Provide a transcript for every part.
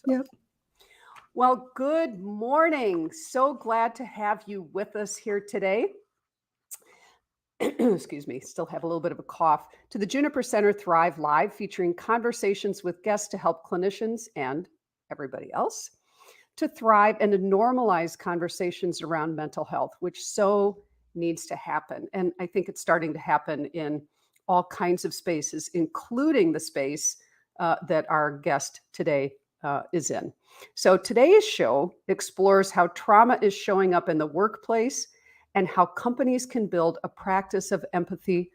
Yep. Well, good morning. So glad to have you with us here today. Excuse me, still have a little bit of a cough. To the Juniper Center Thrive Live, featuring conversations with guests to help clinicians and everybody else to thrive and to normalize conversations around mental health, which so needs to happen. And I think it's starting to happen in all kinds of spaces, including the space that our guest today is in. So today's show explores how trauma is showing up in the workplace and how companies can build a practice of empathy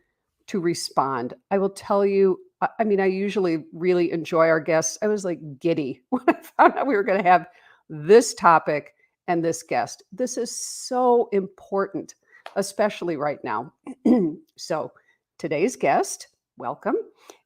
to respond. I will tell you, I usually really enjoy our guests. I was like giddy when I found out we were going to have this topic and this guest. This is so important, especially right now. So today's guest, welcome,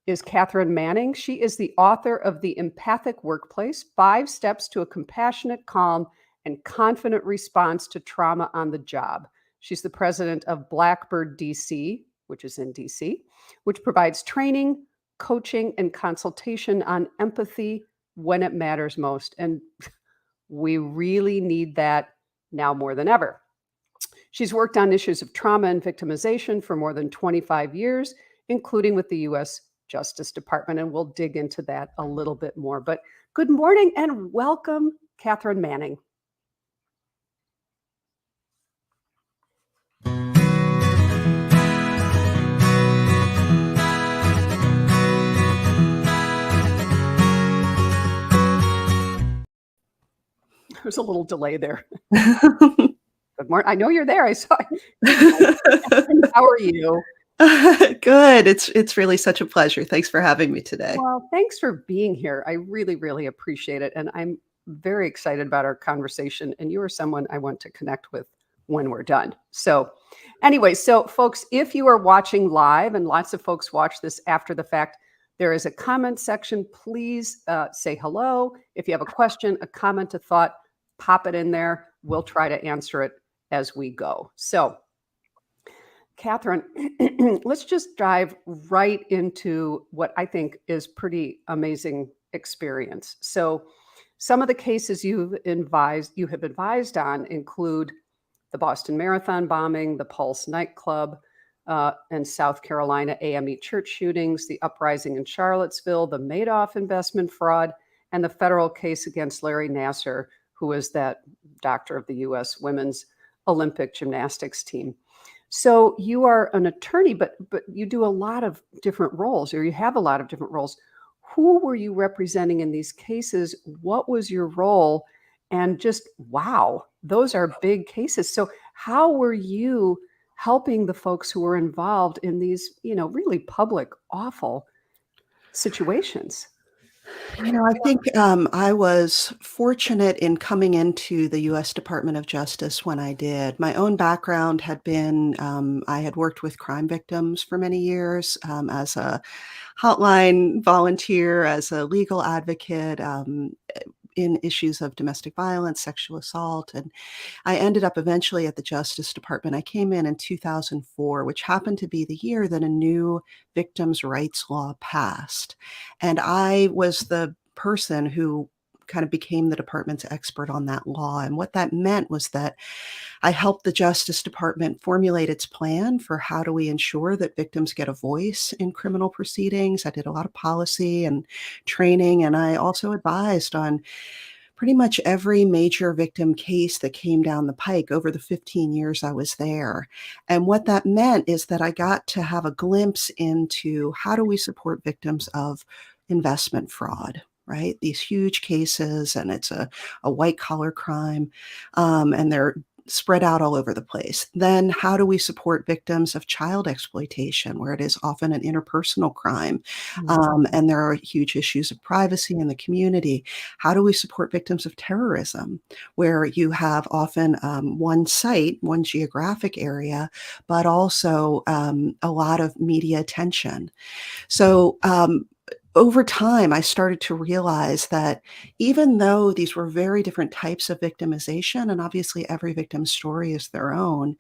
is Katharine Manning. She is the author of The Empathic Workplace, 5 Steps to a Compassionate, Calm, and Confident Response to Trauma on the Job. She's the president of Blackbird DC, which is in DC, which provides training, coaching, and consultation on empathy when it matters most. And we really need that now more than ever. She's worked on issues of trauma and victimization for more than 25 years, including with the U.S. Justice Department, and we'll dig into that a little bit more. But good morning and welcome, Katharine Manning. There's a little delay there. Good morning. I know you're there. I saw you. How are you? Good. It's really such a pleasure. Thanks for having me today. Well, thanks for being here. I really, really appreciate it. And I'm very excited about our conversation. And you are someone I want to connect with when we're done. So anyway, so folks, if you are watching live, and lots of folks watch this after the fact, there is a comment section. Please say hello. If you have a question, a comment, a thought, pop it in there. We'll try to answer it as we go. So Katharine, let's just dive right into what I think is pretty amazing experience. So some of the cases you have advised on include the Boston Marathon bombing, the Pulse nightclub, and South Carolina AME church shootings, the uprising in Charlottesville, the Madoff investment fraud, and the federal case against Larry Nassar, who is that doctor of the U.S. women's Olympic gymnastics team. So you are an attorney, but you do a lot of different roles, or you have a lot of different roles. Who were you representing in these cases? What was your role? And just, wow, those are big cases. So how were you helping the folks who were involved in these, really public, awful situations? I think I was fortunate in coming into the U.S. Department of Justice when I did. My own background had been, I had worked with crime victims for many years as a hotline volunteer, as a legal advocate, in issues of domestic violence, sexual assault. And I ended up eventually at the Justice Department. I came in 2004, which happened to be the year that a new victims' rights law passed. And I was the person who kind of became the department's expert on that law. And what that meant was that I helped the Justice Department formulate its plan for how do we ensure that victims get a voice in criminal proceedings. I did a lot of policy and training, and I also advised on pretty much every major victim case that came down the pike over the 15 years I was there. And what that meant is that I got to have a glimpse into how do we support victims of investment fraud, right? These huge cases, and it's a white collar crime, and they're spread out all over the place. Then how do we support victims of child exploitation, where it is often an interpersonal crime, and there are huge issues of privacy in the community? How do we support victims of terrorism, where you have often one site, one geographic area, but also a lot of media attention? So over time, I started to realize that even though these were very different types of victimization, and obviously every victim's story is their own,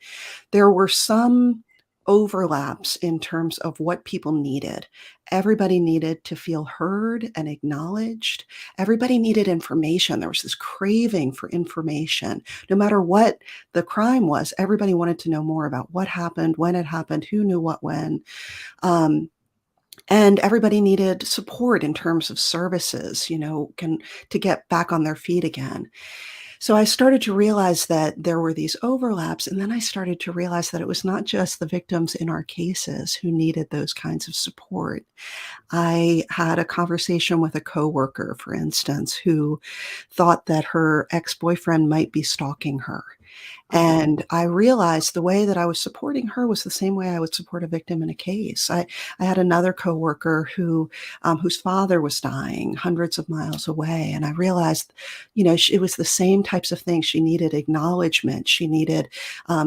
there were some overlaps in terms of what people needed. Everybody needed to feel heard and acknowledged. Everybody needed information. There was this craving for information. No matter what the crime was, everybody wanted to know more about what happened, when it happened, who knew what when. And everybody needed support in terms of services, to get back on their feet again. So I started to realize that there were these overlaps, and then I started to realize that it was not just the victims in our cases who needed those kinds of support. I had a conversation with a coworker, for instance, who thought that her ex-boyfriend might be stalking her. And I realized the way that I was supporting her was the same way I would support a victim in a case. I had another coworker whose father was dying hundreds of miles away, and I realized, it was the same types of things. She needed acknowledgement. She needed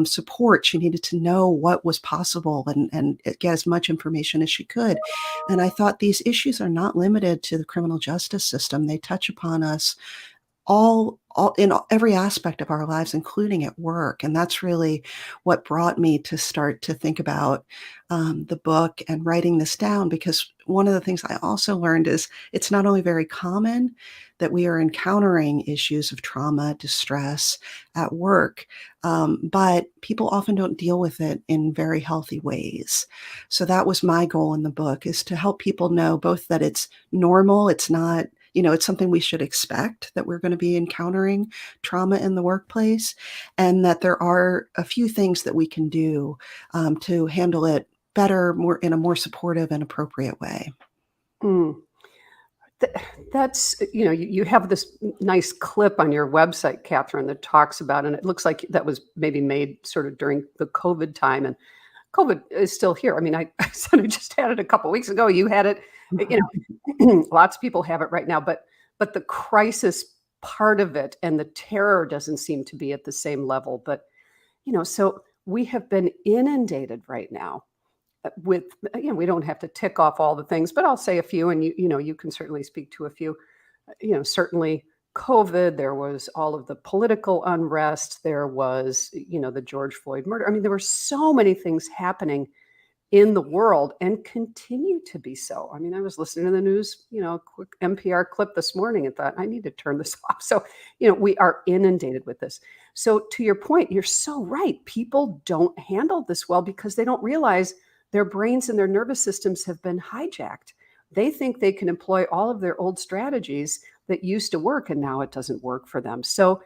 support. She needed to know what was possible and get as much information as she could. And I thought these issues are not limited to the criminal justice system. They touch upon us all in every aspect of our lives, including at work. And that's really what brought me to start to think about the book and writing this down, because one of the things I also learned is it's not only very common that we are encountering issues of trauma, distress at work, but people often don't deal with it in very healthy ways. So that was my goal in the book, is to help people know both that it's normal, it's not, it's something we should expect, that we're going to be encountering trauma in the workplace, and that there are a few things that we can do to handle it better, more in a more supportive and appropriate way. Mm. That's, you have this nice clip on your website, Katharine, that talks about, and it looks like that was maybe made sort of during the COVID time, and COVID is still here. I mean, I just had it a couple of weeks ago. You had it, lots of people have it right now, but the crisis part of it and the terror doesn't seem to be at the same level. But, so we have been inundated right now with, we don't have to tick off all the things, but I'll say a few, and you can certainly speak to a few. Certainly COVID, there was all of the political unrest, there was, the George Floyd murder. I mean, there were so many things happening in the world and continue to be so. I mean, I was listening to the news, a quick NPR clip this morning and thought, I need to turn this off. So, we are inundated with this. So to your point, you're so right. People don't handle this well because they don't realize their brains and their nervous systems have been hijacked. They think they can employ all of their old strategies that used to work, and now it doesn't work for them. So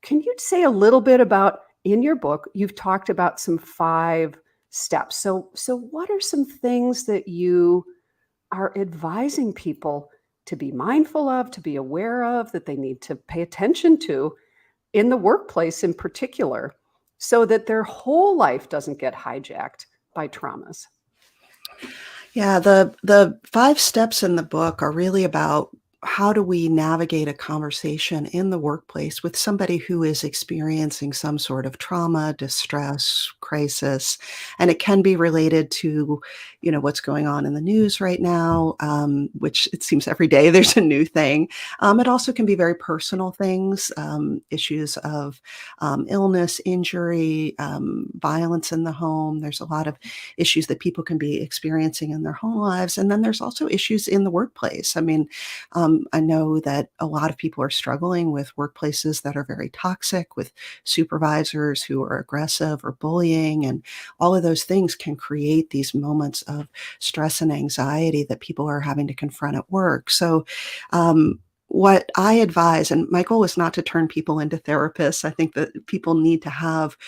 can you say a little bit about, in your book, you've talked about some 5 steps. So what are some things that you are advising people to be mindful of, to be aware of, that they need to pay attention to in the workplace in particular, so that their whole life doesn't get hijacked by traumas? Yeah, the 5 steps in the book are really about how do we navigate a conversation in the workplace with somebody who is experiencing some sort of trauma, distress, crisis, and it can be related to, what's going on in the news right now, which it seems every day there's a new thing. It also can be very personal things, issues of illness, injury, violence in the home. There's a lot of issues that people can be experiencing in their home lives, and then there's also issues in the workplace. I mean, I know that a lot of people are struggling with workplaces that are very toxic, with supervisors who are aggressive or bullying, and all of those things can create these moments of stress and anxiety that people are having to confront at work. So, what I advise, and my goal is not to turn people into therapists. I think that people need to have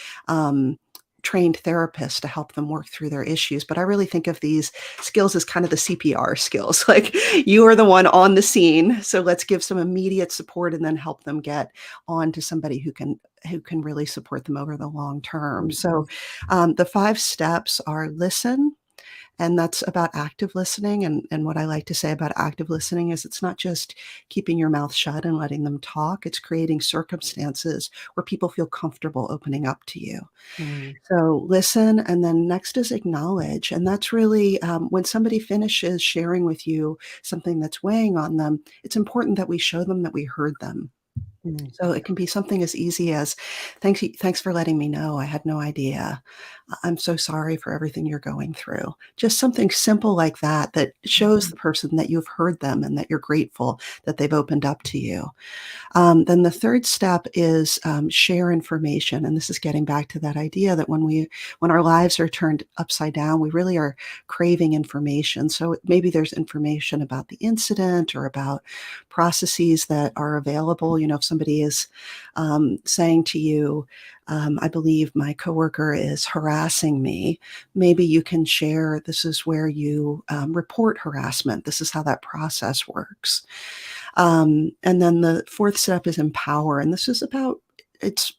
trained therapists to help them work through their issues. But I really think of these skills as kind of the CPR skills. Like, you are the one on the scene, so let's give some immediate support and then help them get on to somebody who can really support them over the long term. So the 5 steps are: listen. And that's about active listening. And what I like to say about active listening is it's not just keeping your mouth shut and letting them talk. It's creating circumstances where people feel comfortable opening up to you. So listen, and then next is acknowledge. And that's really when somebody finishes sharing with you something that's weighing on them, it's important that we show them that we heard them. Mm. So it can be something as easy as, thanks for letting me know. I had no idea. I'm so sorry for everything you're going through." Just something simple like that that shows Mhm. the person that you've heard them and that you're grateful that they've opened up to you. Then the third step is share information, and this is getting back to that idea that when our lives are turned upside down, we really are craving information. So maybe there's information about the incident or about processes that are available. If somebody is saying to you, "I believe my coworker is harassing me," maybe you can share, "This is where you report harassment. This is how that process works." And then the fourth step is empower, and this is about it's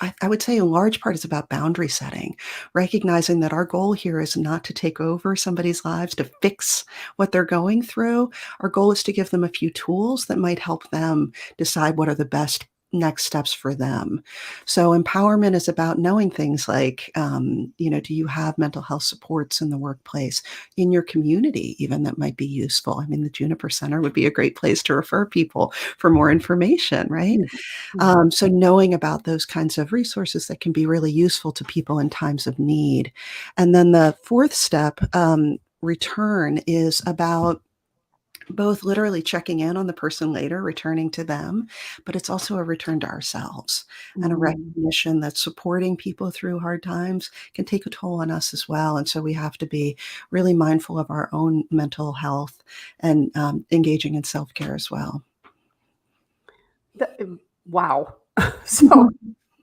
I would say in large part it's about boundary setting, recognizing that our goal here is not to take over somebody's lives, to fix what they're going through. Our goal is to give them a few tools that might help them decide what are the best next steps for them. So empowerment is about knowing things like, do you have mental health supports in the workplace, in your community even, that might be useful? I mean, the Juniper Center would be a great place to refer people for more information, right? Mhm. Mhm. So knowing about those kinds of resources that can be really useful to people in times of need. And then the fourth step, return, is about both literally checking in on the person later, returning to them, but it's also a return to ourselves and a Mm. recognition that supporting people through hard times can take a toll on us as well. And so we have to be really mindful of our own mental health and engaging in self care as well. Wow. So,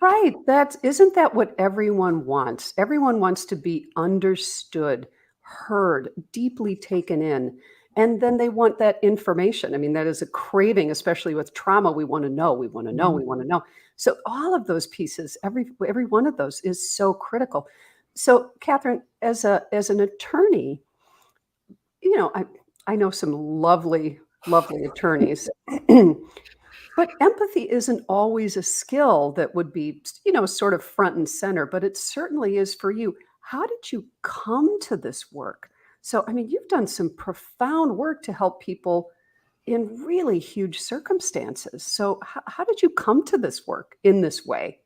right, that's isn't that what everyone wants? Everyone wants to be understood, heard, deeply taken in, and then they want that information. I mean, that is a craving, especially with trauma. We wanna know, we wanna know, Mhm. we wanna know. So all of those pieces, every one of those is so critical. So, Catherine, as an attorney, I know some lovely, lovely attorneys. But empathy isn't always a skill that would be, sort of front and center, but it certainly is for you. How did you come to this work? So, I mean, you've done some profound work to help people in really huge circumstances. So, how did you come to this work in this way?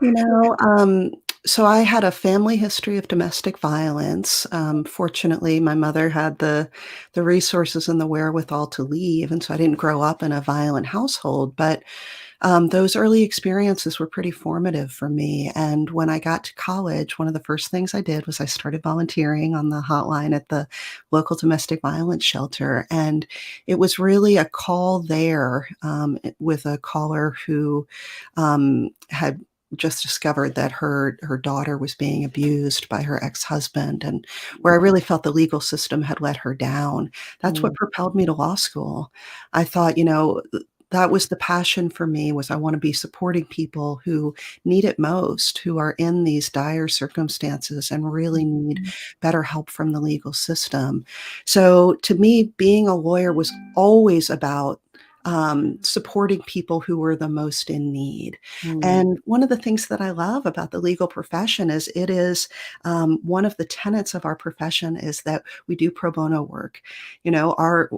You know, um, so I had a family history of domestic violence. Fortunately, my mother had the resources and the wherewithal to leave, and so I didn't grow up in a violent household. But those early experiences were pretty formative for me. And when I got to college, one of the first things I did was I started volunteering on the hotline at the local domestic violence shelter. And it was really a call there, with a caller who had just discovered that her daughter was being abused by her ex-husband, and where I really felt the legal system had let her down. That's what Mm, propelled me to law school. I thought, that was the passion for me, was I wanna be supporting people who need it most, who are in these dire circumstances and really need mhm, better help from the legal system. So, to me, being a lawyer was always about, supporting people who were the most in need. mm, And one of the things that I love about the legal profession is it is, one of the tenets of our profession is that we do pro bono work. Our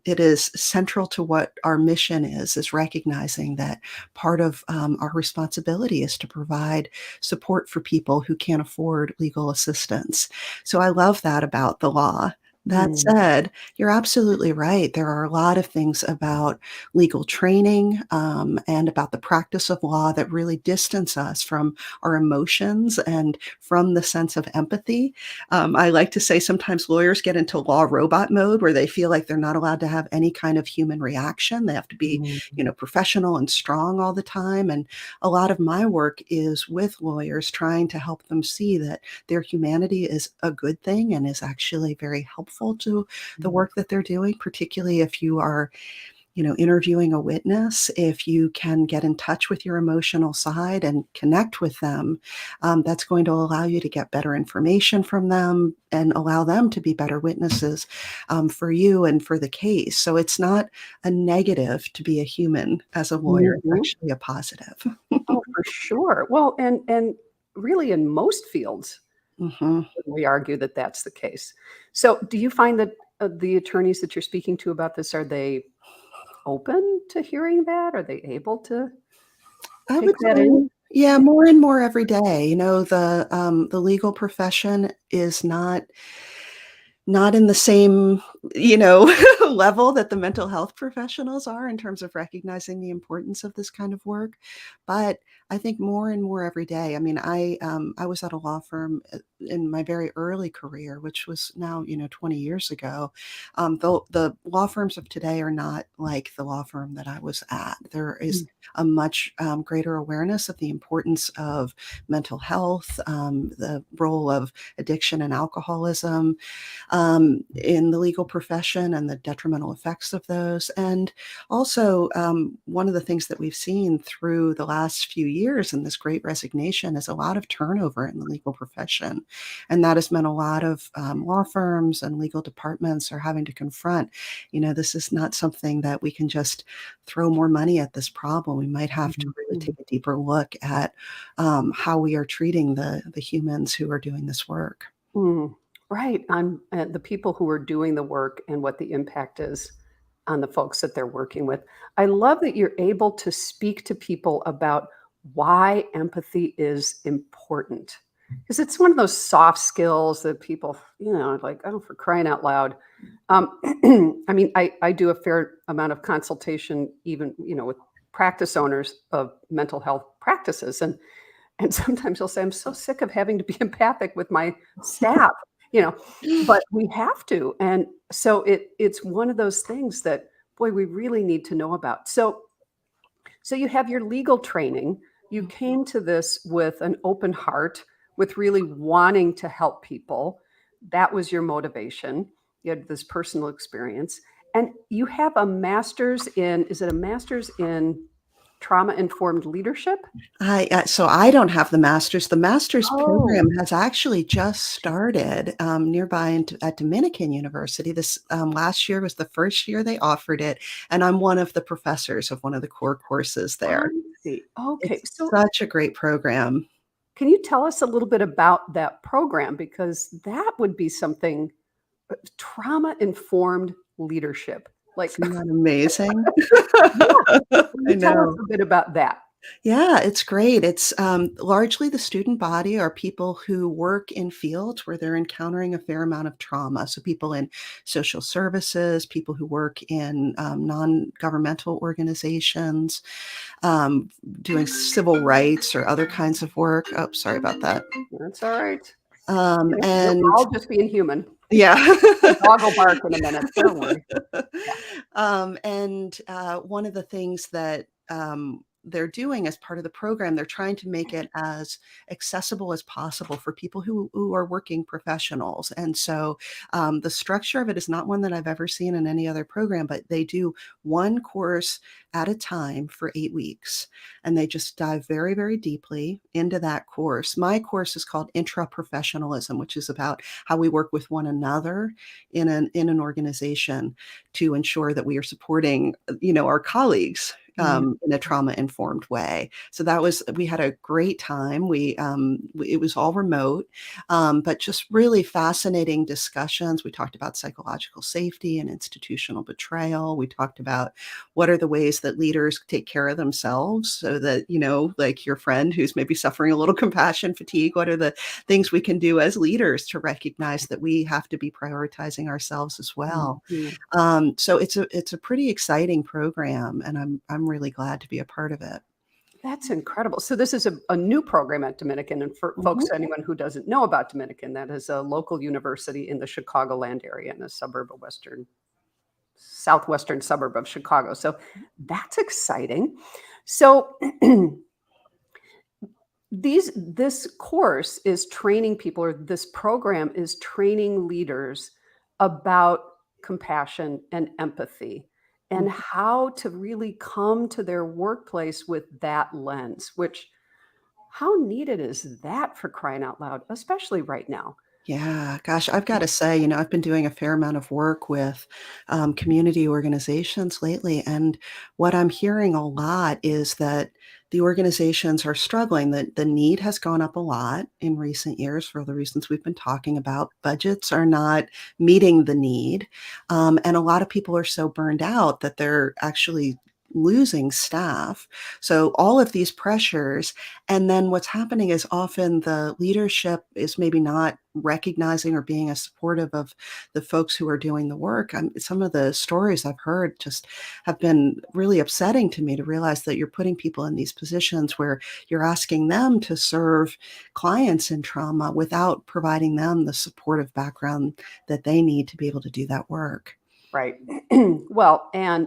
it is central to what our mission is recognizing that part of our responsibility is to provide support for people who can't afford legal assistance. So I love that about the law. That mm, said, you're absolutely right. There are a lot of things about legal training, and about the practice of law that really distance us from our emotions and from the sense of empathy. I like to say sometimes lawyers get into law robot mode where they feel like they're not allowed to have any kind of human reaction. They have to be, mm, professional and strong all the time. And a lot of my work is with lawyers trying to help them see that their humanity is a good thing and is actually very helpful to the mm, work that they're doing, particularly if you are, interviewing a witness. If you can get in touch with your emotional side and connect with them, that's going to allow you to get better information from them and allow them to be better witnesses, for you and for the case. So it's not a negative to be a human as a lawyer, it's mhm. actually a positive. Oh, for sure. Well, and really in most fields, Mhm. we argue that that's the case. So, do you find that, the attorneys that you're speaking to about this, are they open to hearing that? Are they able to I take would that say, in? yeah, more and more every day. The legal profession is not in the same, level that the mental health professionals are in terms of recognizing the importance of this kind of work. But I think more and more every day. I mean, I was at a law firm in my very early career, which was now, 20 years ago. The law firms of today are not like the law firm that I was at. There is Mm, a much greater awareness of the importance of mental health, the role of addiction and alcoholism, in the legal profession and the detrimental effects of those. And also, one of the things that we've seen through the last few years in this great resignation is a lot of turnover in the legal profession. And that has meant a lot of law firms and legal departments are having to confront, this is not something that we can just throw more money at this problem. We might have to mhm, really mhm. take a deeper look at how we are treating the humans who are doing this work. Mm, right, on, the people who are doing the work and what the impact is on the folks that they're working with. I love that you're able to speak to people about why empathy is important, because it's one of those soft skills that people, like, "Oh, for crying out loud." Um, I mean, I do a fair amount of consultation even, with practice owners of mental health practices, and sometimes he'll say, "I'm so sick of having to be empathic with my staff," you know, but we have to. And so it's one of those things that, boy, we really need to know about. So you have your legal training. You came to this with an open heart, with really wanting to help people. That was your motivation. You had this personal experience. And you have a master's in, is it a master's in trauma informed leadership? So I don't have the master's. The master's Oh, program has actually just started nearby at Dominican University. This last year was the first year they offered it, and I'm one of the professors of one of the core courses I there. see. Okay. It's So such a great program. can you tell us a little bit about that program? Because that would be something, trauma informed leadership. Like, Isn't that amazing? yeah, can I you tell us know. a bit about that? Yeah, it's great. It's largely the student body are people who work in fields where they're encountering a fair amount of trauma. So, people in social services, people who work in non governmental organizations, um, doing civil rights or other kinds of work. Oh, sorry about that. That's all right. We're And all just being human. yeah. My dog will bark in a minute. Don't worry. Yeah. One of the things that they're doing as part of the program, they're trying to make it as accessible as possible for people who are working professionals. And so the structure of it is not one that I've ever seen in any other program, but they do one course at a time for 8 weeks. And they just dive very, very deeply into that course. My course is called Intraprofessionalism, which is about how we work with one another in an organization to ensure that we are supporting, our colleagues Mm, in a trauma informed way. So we had a great time. It was all remote, but just really fascinating discussions. We talked about psychological safety and institutional betrayal. We talked about what are the ways that leaders take care of themselves so that, like your friend who's maybe suffering a little compassion fatigue, what are the things we can do as leaders to recognize that we have to be prioritizing ourselves as mm, well. mm. So it's a pretty exciting program, and I'm really glad to be a part of it. That's incredible. So this is a new program at Dominican, and for Mhm. folks, anyone who doesn't know about Dominican, that is a local university in the Chicagoland area in a suburb of southwestern suburb of Chicago. So that's exciting. So this course is training people, or this program is training leaders about compassion and empathy and Mm. how to really come to their workplace with that lens, which, how needed is that, for crying out loud, especially right now? Yeah, gosh, I've got to say, I've been doing a fair amount of work with community organizations lately, and what I'm hearing a lot is that the organizations are struggling. The need has gone up a lot in recent years for the reasons we've been talking about. Budgets are not meeting the need. And a lot of people are so burned out that they're actually losing staff. So all of these pressures, and then what's happening is often the leadership is maybe not recognizing or being as supportive of the folks who are doing the work. Some of the stories I've heard just have been really upsetting to me, to realize that you're putting people in these positions where you're asking them to serve clients in trauma without providing them the supportive background that they need to be able to do that work. Right. Well, and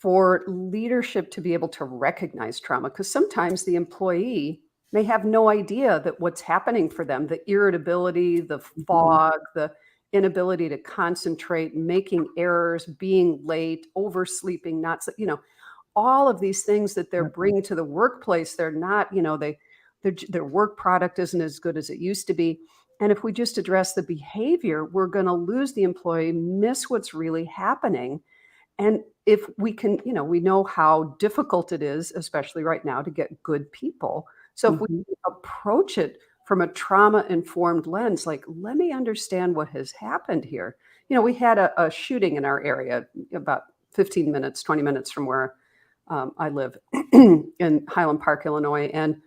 for leadership to be able to recognize trauma, because sometimes the employee may have no idea that what's happening for them, the irritability, the Mhm. fog, the inability to concentrate, making errors, being late, oversleeping, not, all of these things that they're bringing to the workplace. They're not, their work product isn't as good as it used to be. And if we just address the behavior, we're going to lose the employee, miss what's really happening. And if we can, we know how difficult it is, especially right now, to get good people. So if we Mhm. approach it from a trauma-informed lens, like, let me understand what has happened here. We had a shooting in our area about 15 minutes, 20 minutes from where I live in Highland Park, Illinois. And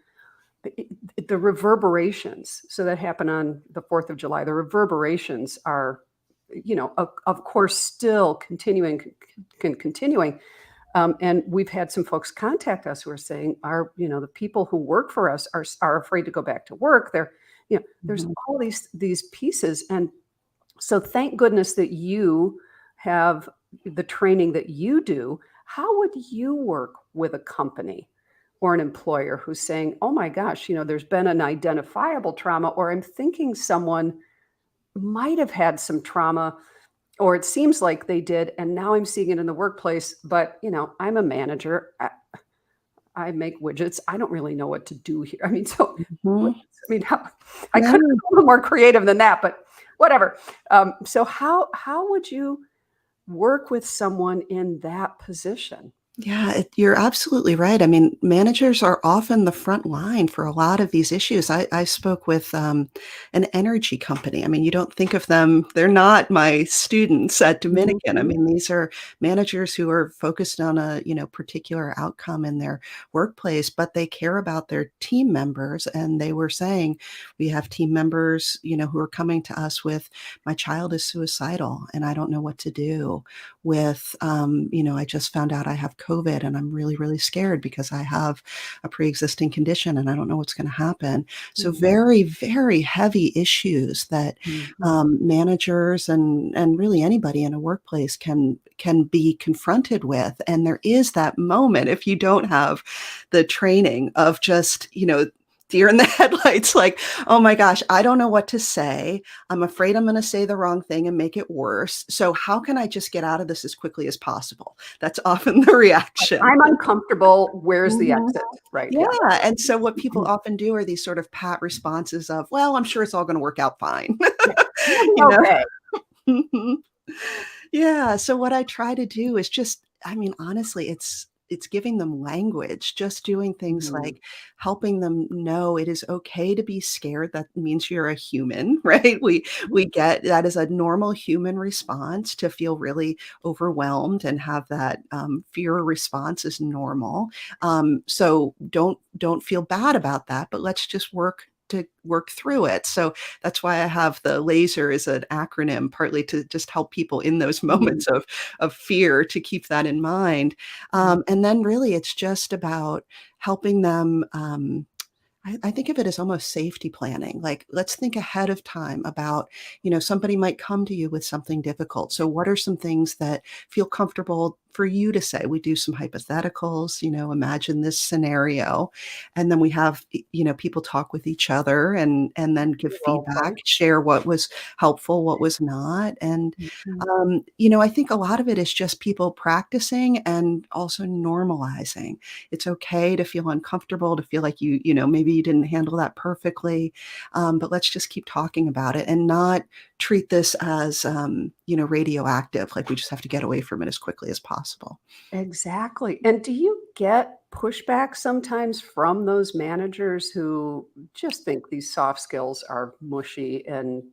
the reverberations, so that happened on the 4th of July, the reverberations are, of course, still continuing. And we've had some folks contact us who are saying, the people who work for us are afraid to go back to work. There's Mhm. all these pieces. And so thank goodness that you have the training that you do. How would you work with a company or an employer who's saying, oh my gosh, there's been an identifiable trauma, or I'm thinking someone might have had some trauma, or it seems like they did, and now I'm seeing it in the workplace, but I'm a manager. I make widgets. I don't really know what to do here. I mean, so Mhm. I Yeah. could be a little more creative than that, but whatever. So how would you work with someone in that position? Yeah, you're absolutely right. I mean, managers are often the front line for a lot of these issues. I spoke with an energy company. I mean, you don't think of them, they're not my students at Dominican. I Mhm. mean, these are managers who are focused on a, particular outcome in their workplace, but they care about their team members. And they were saying, we have team members, who are coming to us with, my child is suicidal and I don't know what to do. With, I just found out I have COVID and I'm really, really scared because I have a pre-existing condition and I don't know what's going to happen. So Mhm. very, very heavy issues that Mhm. managers and really anybody in a workplace can be confronted with. And there is that moment, if you don't have the training, of just, deer in the headlights, like, oh my gosh, I don't know what to say. I'm afraid I'm going to say the wrong thing and make it worse. So how can I just get out of this as quickly as possible? That's often the reaction. I'm uncomfortable. Where's the Mhm. exit? Right. Yeah, Yeah. and so what people Mhm. often do are these sort of pat responses of, "Well, I'm sure it's all gonna work out fine." Yeah. It'll be You know? okay. Mhm. Yeah, so what I try to do is just, I mean, honestly, it's giving them language, just doing things Mhm. like helping them know it is okay to be scared. That means you're a human, right? We get that is a normal human response, to feel really overwhelmed and have that fear response is normal. So don't feel bad about that, but let's just work through it. So that's why I have the LASER as an acronym, partly to just help people in those Mhm. moments of fear, to keep that in mind. Mhm. And then really it's just about helping them, I think of it as almost safety planning. Like, let's think ahead of time about, somebody might come to you with something difficult. So what are some things that feel comfortable for you to say? We do some hypotheticals, imagine this scenario. And then we have, people talk with each other and then give Role feedback, play. share what was helpful, what was not. And, Mhm. I think a lot of it is just people practicing and also normalizing. It's okay to feel uncomfortable, to feel like maybe you didn't handle that perfectly, but let's just keep talking about it and not treat this as, radioactive, like we just have to get away from it as quickly as possible. Exactly. And do you get pushback sometimes from those managers who just think these soft skills are mushy and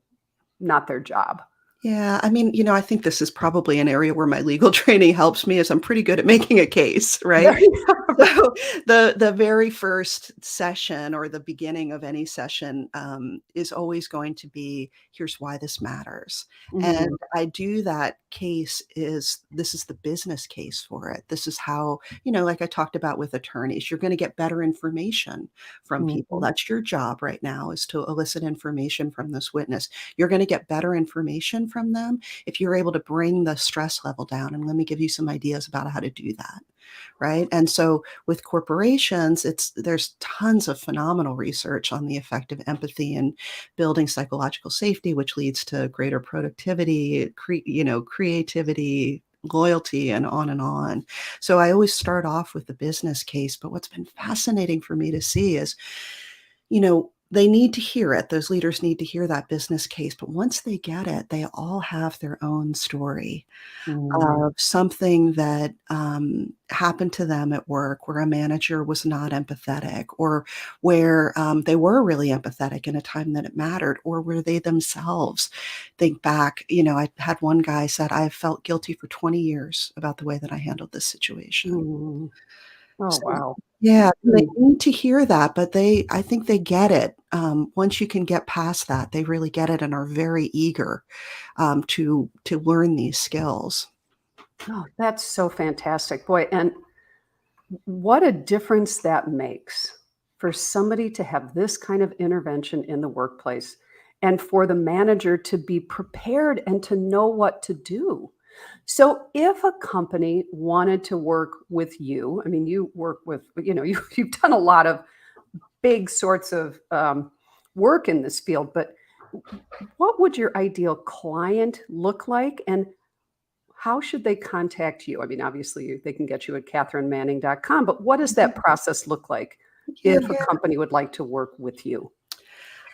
not their job? Yeah, I mean, I think this is probably an area where my legal training helps me, as I'm pretty good at making a case, right? Very So the very first session or the beginning of any session is always going to be, here's why this matters. And Mhm, I do that case is this is the business case for it. This is how, like I talked about with attorneys, you're going to get better information from people. mhm, That's your job right now, is to elicit information from this witness. You're going to get better information from them if you're able to bring the stress level down. And let me give you some ideas about how to do that. Right. And so with corporations, there's tons of phenomenal research on the effect of empathy and building psychological safety, which leads to greater productivity, creativity, loyalty, and on and on. So I always start off with the business case. But what's been fascinating for me to see is, they need to hear it. Those leaders need to hear that business case. But once they get it, they all have their own story mm, of something that happened to them at work where a manager was not empathetic, or where they were really empathetic in a time that it mattered, or where they themselves think back. I had one guy said, I felt guilty for 20 years about the way that I handled this situation. mm. Oh, So, wow. yeah, they Mm. need to hear that, but I think they get it. Once you can get past that, they really get it and are very eager to learn these skills. Oh, that's so fantastic. Boy, and what a difference that makes for somebody to have this kind of intervention in the workplace and for the manager to be prepared and to know what to do. So, if a company wanted to work with you, I mean, you work with, you've done a lot of big sorts of work in this field, but what would your ideal client look like? And how should they contact you? I mean, obviously, they can get you at katharinemanning.com, but what does that process look like if a Yeah. company would like to work with you?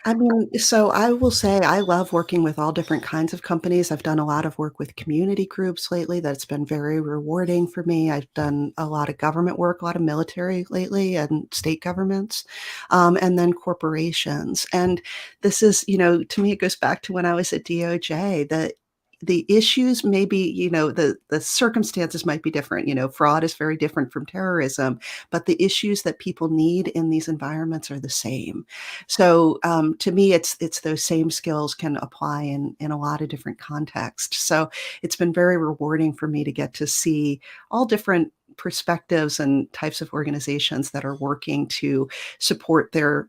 I mean, so I will say I love working with all different kinds of companies. I've done a lot of work with community groups lately. That's been very rewarding for me. I've done a lot of government work, a lot of military lately, and state governments, and then corporations. And this is, to me, it goes back to when I was at DOJ. The issues maybe, the circumstances might be different. Fraud is very different from terrorism, but the issues that people need in these environments are the same. So, to me, it's those same skills can apply in a lot of different contexts. So it's been very rewarding for me to get to see all different perspectives and types of organizations that are working to support their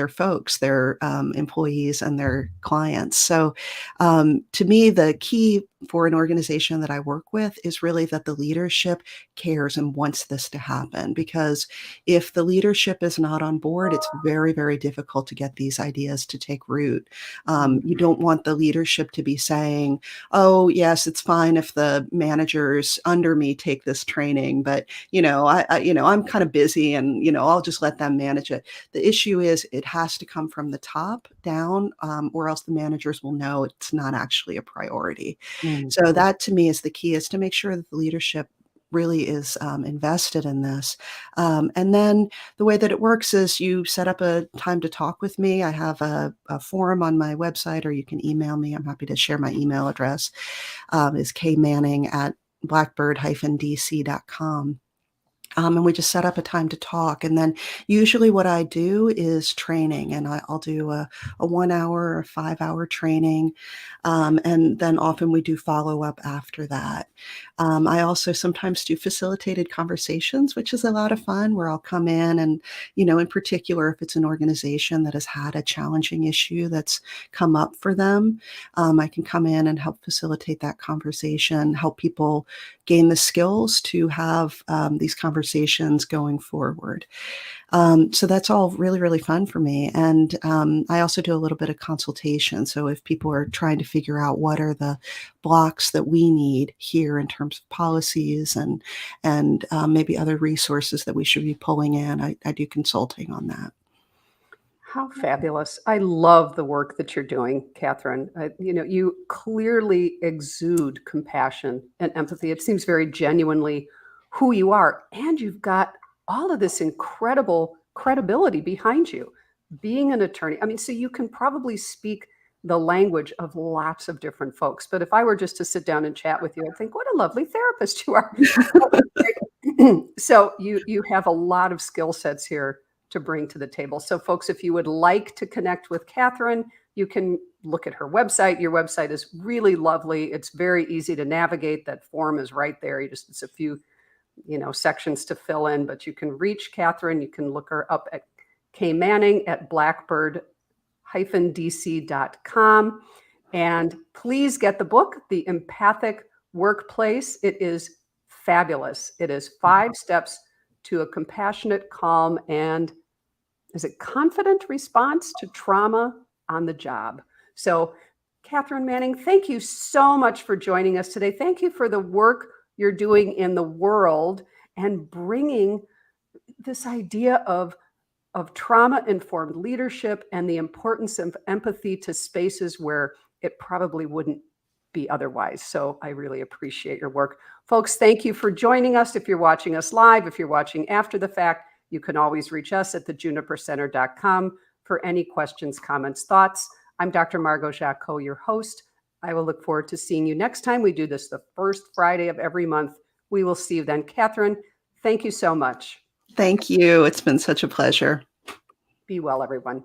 folks, their employees, and their clients. So, to me, the key for an organization that I work with is really that the leadership cares and wants this to happen. Because if the leadership is not on board, it's very, very difficult to get these ideas to take root. Mm, You don't want the leadership to be saying, "Oh, yes, it's fine if the managers under me take this training, but I'm kind of busy, and I'll just let them manage it." The issue is it has to come from the top down, or else the managers will know it's not actually a priority. mm. So that to me is the key, is to make sure that the leadership really is invested in this. And then the way that it works is you set up a time to talk with me. I have a forum on my website, or you can email me. I'm happy to share my email address. Is kmanning@blackbird-dc.com. And we just set up a time to talk. And then usually what I do is training, and I'll do a 1 hour or 5 hour training. And then often we do follow up after that. I also sometimes do facilitated conversations, which is a lot of fun, where I'll come in and, in particular, if it's an organization that has had a challenging issue that's come up for them, I can come in and help facilitate that conversation, help people gain the skills to have these conversations going forward. So that's all really, really fun for me. And I also do a little bit of consultation. So if people are trying to figure out what are the blocks that we need here in terms of policies, and maybe other resources that we should be pulling in, I do consulting on that. How fabulous. I love the work that you're doing, Catherine. You clearly exude compassion and empathy. It seems very genuinely who you are, and you've got all of this incredible credibility behind you, being an attorney. I mean, so you can probably speak the language of lots of different folks. But if I were just to sit down and chat with you, I'd think, what a lovely therapist you are. So you have a lot of skill sets here to bring to the table. So folks, if you would like to connect with Katharine, you can look at her website. Your website is really lovely. It's very easy to navigate. That form is right there. It's a few, sections to fill in, but you can reach Katharine. You can look her up at K Manning at blackbird-dc.com. And please get the book, The Empathic Workplace. It is fabulous. It is 5 steps to a compassionate, calm, and confident response to trauma on the job. So, Katharine Manning, thank you so much for joining us today. Thank you for the work you're doing in the world and bringing this idea of trauma-informed leadership and the importance of empathy to spaces where it probably wouldn't be otherwise. So I really appreciate your work. Folks, thank you for joining us. If you're watching us live, if you're watching after the fact, you can always reach us at thejunipercenter.com for any questions, comments, thoughts. I'm Dr. Margot Jacot, your host. I will look forward to seeing you next time. We do this the first Friday of every month. We will see you then. Katharine, thank you so much. Thank you. It's been such a pleasure. Be well, everyone.